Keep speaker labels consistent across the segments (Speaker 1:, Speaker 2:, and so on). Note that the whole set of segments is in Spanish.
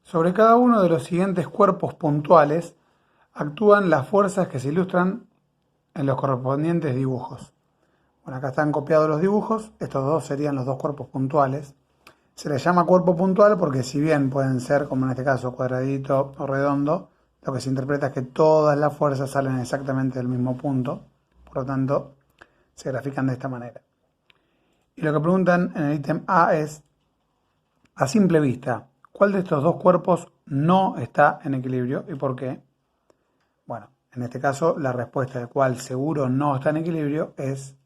Speaker 1: Sobre cada uno de los siguientes cuerpos puntuales actúan las fuerzas que se ilustran en los correspondientes dibujos. Bueno, acá están copiados los dibujos, estos dos serían los dos cuerpos puntuales. Se les llama cuerpo puntual porque si bien pueden ser, como en este caso, cuadradito o redondo, lo que se interpreta es que todas las fuerzas salen exactamente del mismo punto, por lo tanto, se grafican de esta manera. Y lo que preguntan en el ítem A es, a simple vista, ¿cuál de estos dos cuerpos no está en equilibrio y por qué? Bueno, en este caso la respuesta de cuál seguro no está en equilibrio es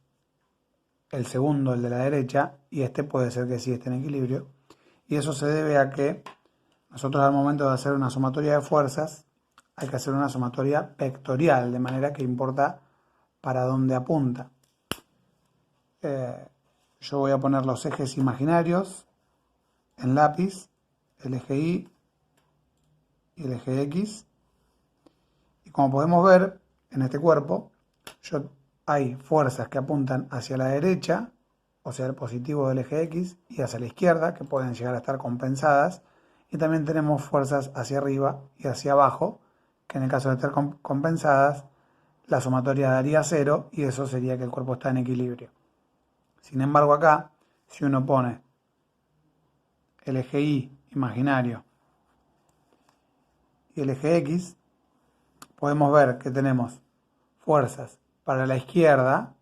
Speaker 1: el segundo, el de la derecha, y este puede ser que sí esté en equilibrio. Y eso se debe a que nosotros al momento de hacer una sumatoria de fuerzas hay que hacer una sumatoria vectorial, de manera que importa para dónde apunta. Yo voy a poner los ejes imaginarios en lápiz, el eje Y y el eje X. Y como podemos ver en este cuerpo, hay fuerzas que apuntan hacia la derecha, o sea el positivo del eje X, y hacia la izquierda, que pueden llegar a estar compensadas. Y también tenemos fuerzas hacia arriba y hacia abajo, que en el caso de estar compensadas, la sumatoria daría 0 y eso sería que el cuerpo está en equilibrio. Sin embargo acá, si uno pone el eje Y imaginario y el eje X, podemos ver que tenemos fuerzas para la izquierda,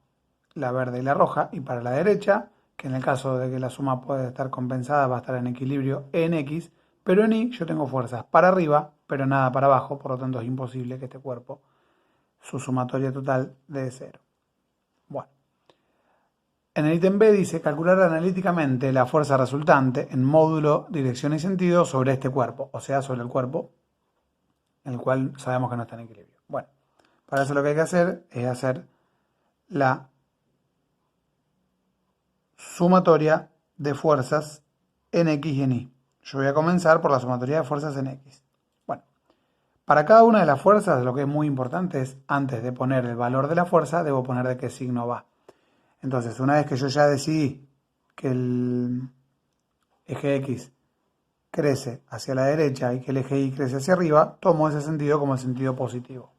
Speaker 1: la verde y la roja, y para la derecha, que en el caso de que la suma puede estar compensada va a estar en equilibrio en X, pero en Y yo tengo fuerzas para arriba, pero nada para abajo, por lo tanto es imposible que este cuerpo, su sumatoria total dé 0. Bueno, en el ítem B dice calcular analíticamente la fuerza resultante en módulo, dirección y sentido sobre este cuerpo, o sea, sobre el cuerpo en el cual sabemos que no está en equilibrio. Bueno, para eso lo que hay que hacer es hacer la sumatoria de fuerzas en X y en Y. Yo voy a comenzar por la sumatoria de fuerzas en X. Bueno, para cada una de las fuerzas lo que es muy importante es, antes de poner el valor de la fuerza, debo poner de qué signo va. Entonces, una vez que yo ya decidí que el eje X crece hacia la derecha y que el eje Y crece hacia arriba, tomo ese sentido como el sentido positivo.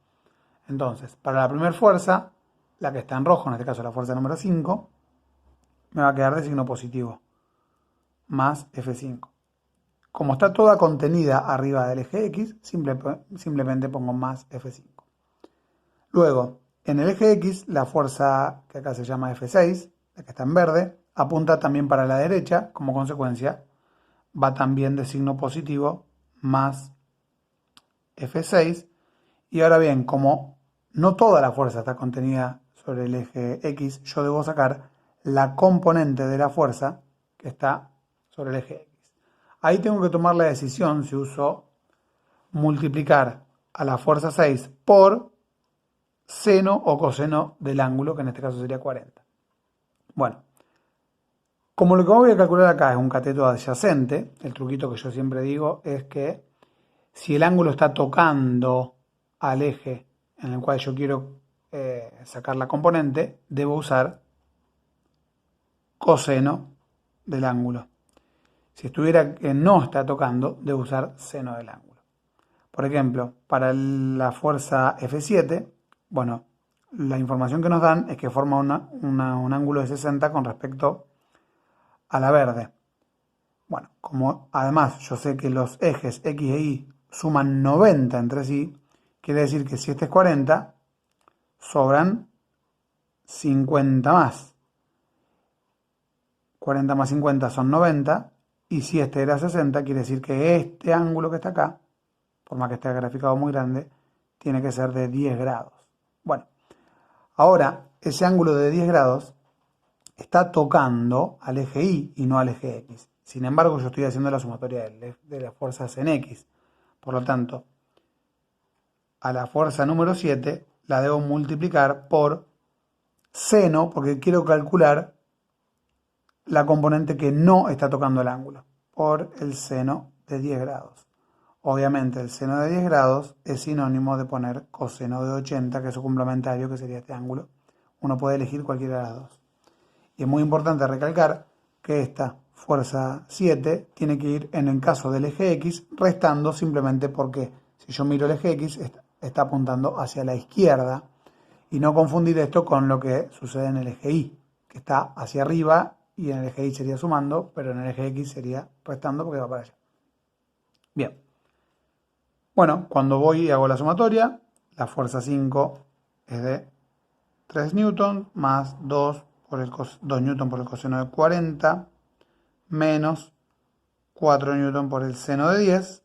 Speaker 1: Entonces, para la primera fuerza, la que está en rojo, en este caso la fuerza número 5, me va a quedar de signo positivo, más F5. Como está toda contenida arriba del eje X, simplemente pongo más F5. Luego, en el eje X, la fuerza que acá se llama F6, la que está en verde, apunta también para la derecha, como consecuencia, va también de signo positivo, más F6. Y ahora bien, como no toda la fuerza está contenida sobre el eje X, yo debo sacar la componente de la fuerza que está sobre el eje X. Ahí tengo que tomar la decisión si uso multiplicar a la fuerza 6 por seno o coseno del ángulo, que en este caso sería 40. Bueno, como lo que voy a calcular acá es un cateto adyacente, el truquito que yo siempre digo es que si el ángulo está tocando al eje en el cual yo quiero sacar la componente, debo usar coseno del ángulo. Si estuviera que no está tocando, debo usar seno del ángulo. Por ejemplo, para la fuerza F7, bueno, la información que nos dan es que forma un ángulo de 60 con respecto a la verde. Bueno, como además yo sé que los ejes X e Y suman 90 entre sí, quiere decir que si este es 40, sobran 50 más. 40 más 50 son 90, y si este era 60, quiere decir que este ángulo que está acá, por más que esté graficado muy grande, tiene que ser de 10 grados. Bueno, ahora ese ángulo de 10 grados está tocando al eje Y y no al eje X. Sin embargo, yo estoy haciendo la sumatoria de las fuerzas en X. Por lo tanto, a la fuerza número 7 la debo multiplicar por seno, porque quiero calcular la componente que no está tocando el ángulo, por el seno de 10 grados. Obviamente el seno de 10 grados es sinónimo de poner coseno de 80, que es su complementario, que sería este ángulo. Uno puede elegir cualquiera de las dos. Y es muy importante recalcar que esta fuerza 7 tiene que ir en el caso del eje X restando simplemente porque si yo miro el eje X está apuntando hacia la izquierda y no confundir esto con lo que sucede en el eje Y, que está hacia arriba y en el eje Y sería sumando, pero en el eje X sería restando porque va para allá. Bien. Bueno, cuando voy y hago la sumatoria, la fuerza 5 es de 3 newton más 2 newton por el coseno de 40 menos 4 newton por el seno de 10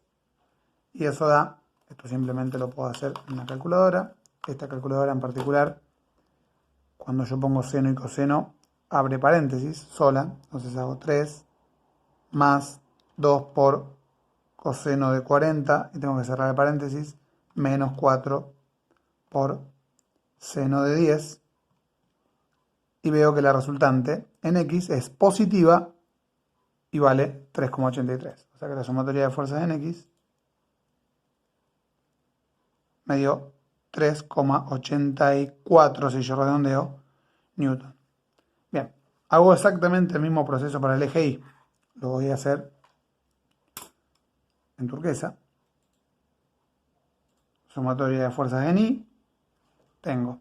Speaker 1: y eso da, esto simplemente lo puedo hacer en una calculadora, esta calculadora en particular, cuando yo pongo seno y coseno, abre paréntesis sola, entonces hago 3 más 2 por coseno de 40 y tengo que cerrar el paréntesis, menos 4 por seno de 10 y veo que la resultante en X es positiva y vale 3,83. O sea que la sumatoria de fuerzas en X me dio 3,84, si yo redondeo, newton. Bien, hago exactamente el mismo proceso para el eje Y. Lo voy a hacer en turquesa. Sumatoria de fuerzas en Y. Tengo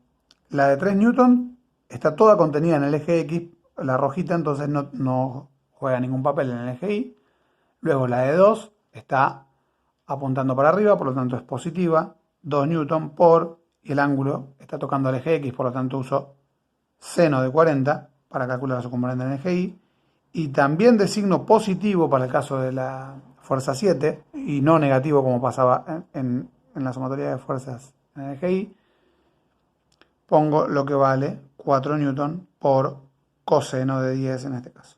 Speaker 1: la de 3 newton, está toda contenida en el eje X, la rojita, entonces no juega ningún papel en el eje Y. Luego la de 2 está apuntando para arriba, por lo tanto es positiva, 2 newton por, y el ángulo está tocando el eje X, por lo tanto uso seno de 40 para calcular su componente en el eje Y, y también de signo positivo para el caso de la fuerza 7, y no negativo como pasaba en la sumatoria de fuerzas en el eje Y, pongo lo que vale 4 newton por coseno de 10 en este caso.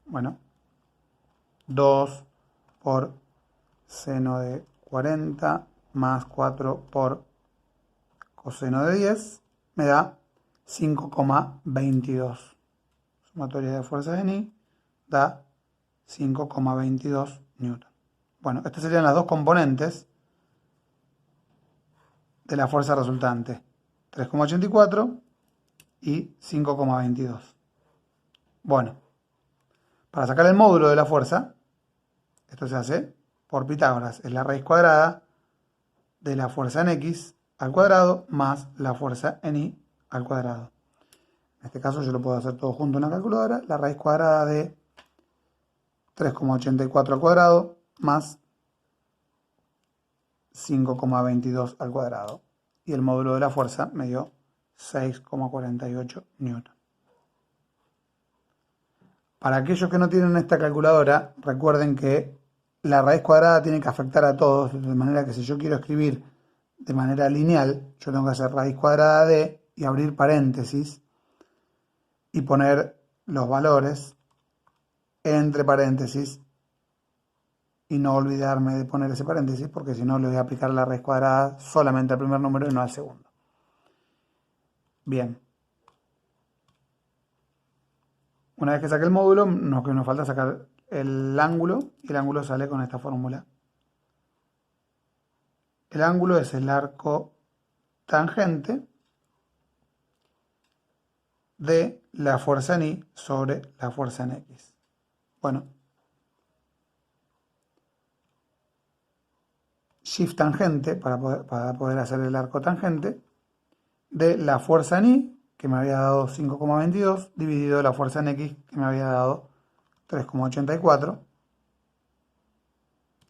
Speaker 1: Bueno, 2 por seno de 40 más 4 por coseno de 10 me da 5,22. Sumatoria de fuerzas en Y da 5,22 newton. Bueno, estas serían las dos componentes de la fuerza resultante, 3,84 y 5,22. Bueno, para sacar el módulo de la fuerza, esto se hace por Pitágoras, es la raíz cuadrada de la fuerza en X al cuadrado más la fuerza en Y al cuadrado. En este caso yo lo puedo hacer todo junto en una calculadora, la raíz cuadrada de 3,84 al cuadrado más 5,22 al cuadrado. Y el módulo de la fuerza me dio 6,48 newton. Para aquellos que no tienen esta calculadora, recuerden que la raíz cuadrada tiene que afectar a todos, de manera que si yo quiero escribir de manera lineal, yo tengo que hacer raíz cuadrada de y abrir paréntesis y poner los valores entre paréntesis y no olvidarme de poner ese paréntesis porque si no le voy a aplicar la raíz cuadrada solamente al primer número y no al segundo. Bien. Una vez que saque el módulo, nos falta sacar el ángulo y el ángulo sale con esta fórmula. El ángulo es el arco tangente de la fuerza en Y sobre la fuerza en X. Bueno, shift tangente para poder hacer el arco tangente de la fuerza en Y, que me había dado 5,22, dividido la fuerza en X, que me había dado 3,84.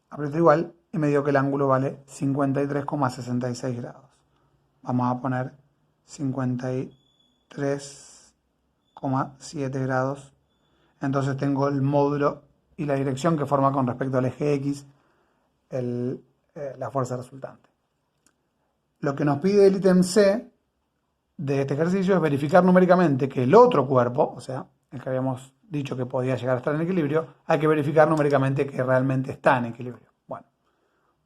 Speaker 1: Aprieto igual y me dio que el ángulo vale 53,66 grados. Vamos a poner 53,7 grados. Entonces tengo el módulo y la dirección que forma con respecto al eje X la fuerza resultante. Lo que nos pide el ítem C de este ejercicio es verificar numéricamente que el otro cuerpo, o sea, el que habíamos dicho que podía llegar a estar en equilibrio, hay que verificar numéricamente que realmente está en equilibrio. Bueno,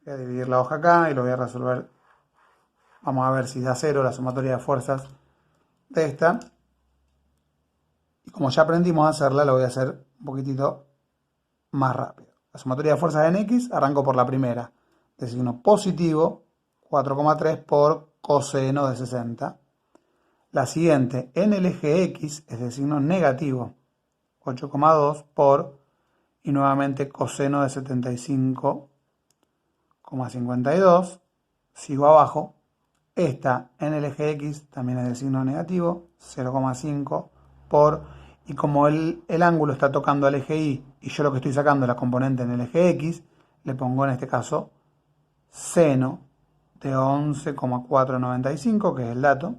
Speaker 1: voy a dividir la hoja acá y lo voy a resolver. Vamos a ver si da 0 la sumatoria de fuerzas de esta. Y como ya aprendimos a hacerla, lo voy a hacer un poquitito más rápido. La sumatoria de fuerzas en X, arranco por la primera, de signo positivo, 4,3 por coseno de 60. La siguiente, en el eje X, es de signo negativo, 8,2 por, y nuevamente coseno de 75,52. Sigo abajo. Esta en el eje X también es de signo negativo, 0,5 por, y como el ángulo está tocando al eje Y y yo lo que estoy sacando es la componente en el eje X, le pongo en este caso seno de 11,495, que es el dato.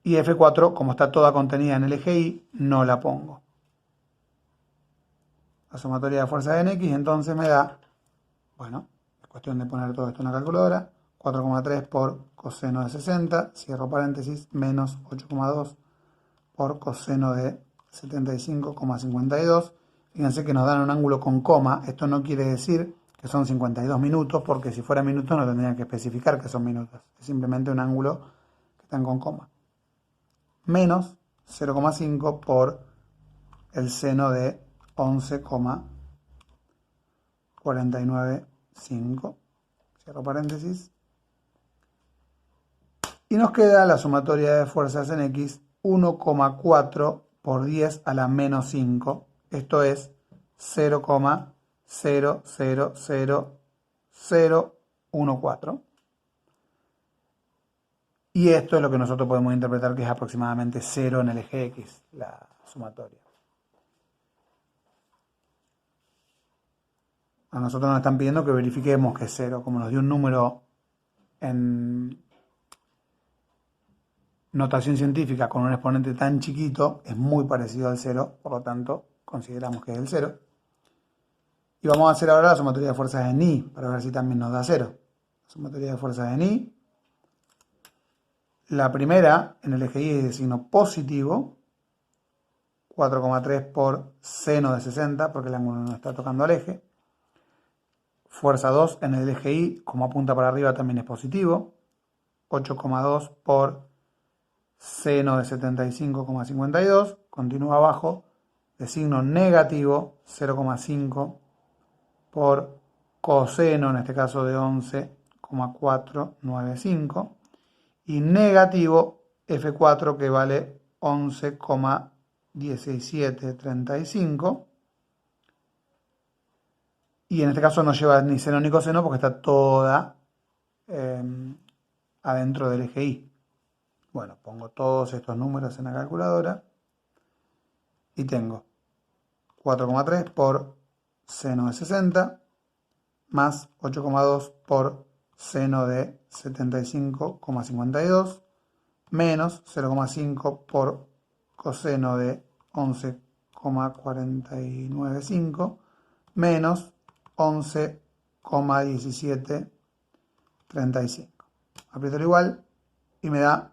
Speaker 1: Y F4, como está toda contenida en el eje Y, no la pongo. La sumatoria de fuerzas en X entonces me da, bueno, es cuestión de poner todo esto en la calculadora, 4,3 por coseno de 60, cierro paréntesis, menos 8,2 por coseno de 75,52. Fíjense que nos dan un ángulo con coma. Esto no quiere decir que son 52 minutos, porque si fuera minutos no tendrían que especificar que son minutos. Es simplemente un ángulo que están con coma. Menos 0,5 por el seno de 11,495. Cierro paréntesis. Y nos queda la sumatoria de fuerzas en X, 1,4 por 10 a la menos 5. Esto es 0,000014. Y esto es lo que nosotros podemos interpretar que es aproximadamente 0 en el eje X, la sumatoria. A nosotros nos están pidiendo que verifiquemos que es 0. Como nos dio un número en notación científica con un exponente tan chiquito, es muy parecido al 0, por lo tanto consideramos que es el 0. Y vamos a hacer ahora la sumatoria de fuerzas en I, para ver si también nos da 0. La sumatoria de fuerzas en I. La primera en el eje Y es de signo positivo, 4,3 por seno de 60, porque el ángulo no está tocando al eje. Fuerza 2 en el eje Y, como apunta para arriba, también es positivo, 8,2 por seno de 75,52. Continúa abajo, de signo negativo, 0,5 por coseno, en este caso de 11,495. Y negativo F4, que vale 11,1735. Y en este caso no lleva ni seno ni coseno porque está toda adentro del eje Y. Bueno, pongo todos estos números en la calculadora y tengo 4,3 por seno de 60 más 8,2 por seno de 75,52 menos 0,5 por coseno de 11,495 menos 11,1735. Aprieto el igual y me da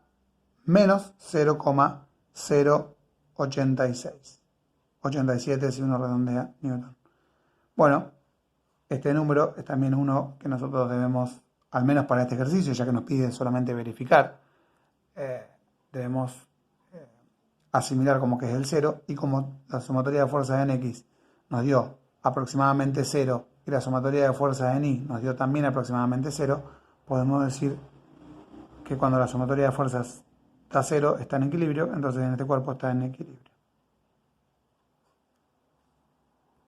Speaker 1: menos 0,086. 87 si uno redondea Newton. Bueno, este número es también uno que nosotros debemos, al menos para este ejercicio, ya que nos pide solamente verificar, debemos asimilar como que es el 0, y como la sumatoria de fuerzas en X nos dio aproximadamente 0 y la sumatoria de fuerzas en Y nos dio también aproximadamente 0, podemos decir que cuando la sumatoria de fuerzas da 0 está en equilibrio, entonces en este cuerpo está en equilibrio.